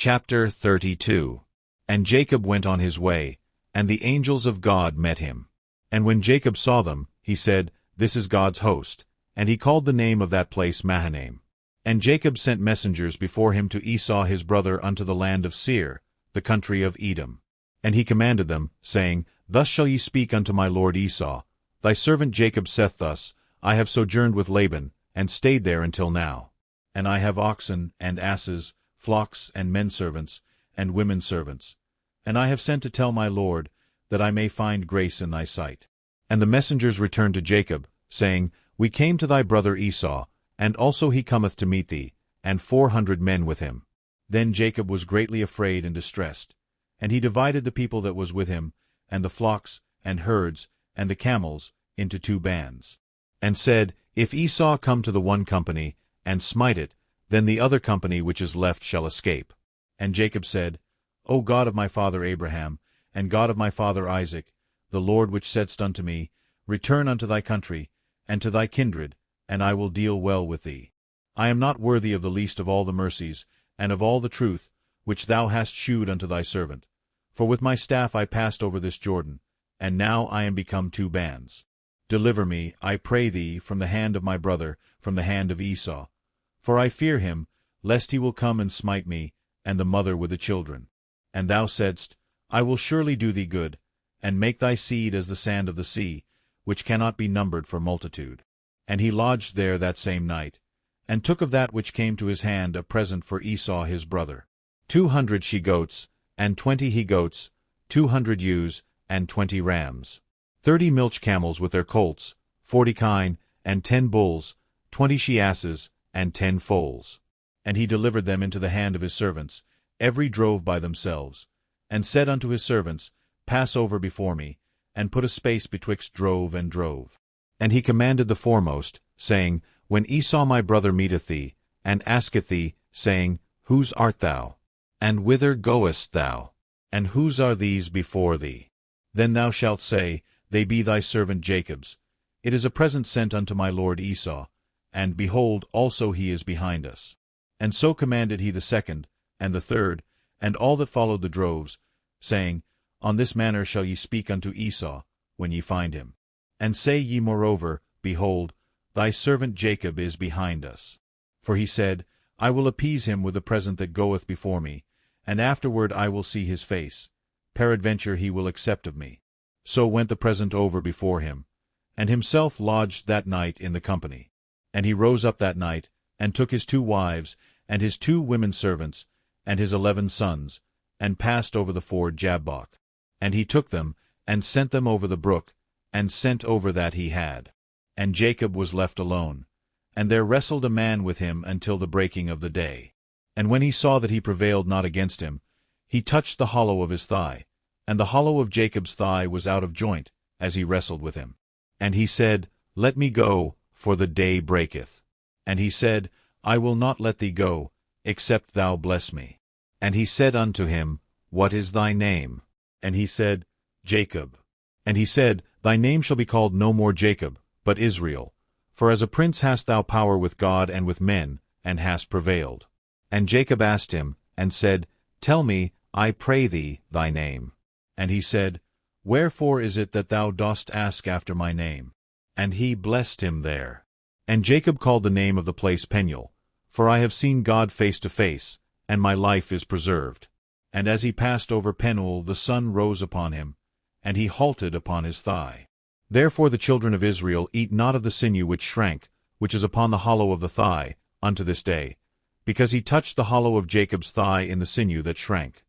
Chapter 32. And Jacob went on his way, and the angels of God met him. And when Jacob saw them, he said, This is God's host. And he called the name of that place Mahanaim. And Jacob sent messengers before him to Esau his brother unto the land of Seir, the country of Edom. And he commanded them, saying, Thus shall ye speak unto my lord Esau, Thy servant Jacob saith thus, I have sojourned with Laban, and stayed there until now. And I have oxen, and asses, flocks, and menservants, and women servants. And I have sent to tell my lord, that I may find grace in thy sight. And the messengers returned to Jacob, saying, We came to thy brother Esau, and also he cometh to meet thee, and 400 men with him. Then Jacob was greatly afraid and distressed. And he divided the people that was with him, and the flocks, and herds, and the camels, into 2 bands. And said, If Esau come to the one company, and smite it, then the other company which is left shall escape. And Jacob said, O God of my father Abraham, and God of my father Isaac, the Lord which saidst unto me, Return unto thy country, and to thy kindred, and I will deal well with thee. I am not worthy of the least of all the mercies, and of all the truth, which thou hast shewed unto thy servant. For with my staff I passed over this Jordan, and now I am become 2 bands. Deliver me, I pray thee, from the hand of my brother, from the hand of Esau. For I fear him, lest he will come and smite me, and the mother with the children. And thou saidst, I will surely do thee good, and make thy seed as the sand of the sea, which cannot be numbered for multitude. And he lodged there that same night, and took of that which came to his hand a present for Esau his brother, 200 she-goats, and 20 he-goats, 200 ewes, and 20 rams, 30 milch camels with their colts, 40 kine, and 10 bulls, 20 she-asses, and 10 foals. And he delivered them into the hand of his servants, every drove by themselves, and said unto his servants, Pass over before me, and put a space betwixt drove and drove. And he commanded the foremost, saying, When Esau my brother meeteth thee, and asketh thee, saying, Whose art thou? And whither goest thou? And whose are these before thee? Then thou shalt say, They be thy servant Jacob's. It is a present sent unto my lord Esau, and behold, also he is behind us. And so commanded he the second, and the third, and all that followed the droves, saying, On this manner shall ye speak unto Esau, when ye find him. And say ye moreover, Behold, thy servant Jacob is behind us. For he said, I will appease him with the present that goeth before me, and afterward I will see his face. Peradventure he will accept of me. So went the present over before him, and himself lodged that night in the company. And he rose up that night, and took his 2 wives, and his 2 women servants, and his 11 sons, and passed over the ford Jabbok. And he took them, and sent them over the brook, and sent over that he had. And Jacob was left alone, and there wrestled a man with him until the breaking of the day. And when he saw that he prevailed not against him, he touched the hollow of his thigh, and the hollow of Jacob's thigh was out of joint, as he wrestled with him. And he said, Let me go, for the day breaketh. And he said, I will not let thee go, except thou bless me. And he said unto him, What is thy name? And he said, Jacob. And he said, Thy name shall be called no more Jacob, but Israel. For as a prince hast thou power with God and with men, and hast prevailed. And Jacob asked him, and said, Tell me, I pray thee, thy name. And he said, Wherefore is it that thou dost ask after my name? And he blessed him there. And Jacob called the name of the place Peniel, for I have seen God face to face, and my life is preserved. And as he passed over Penuel the sun rose upon him, and he halted upon his thigh. Therefore the children of Israel eat not of the sinew which shrank, which is upon the hollow of the thigh, unto this day, because he touched the hollow of Jacob's thigh in the sinew that shrank.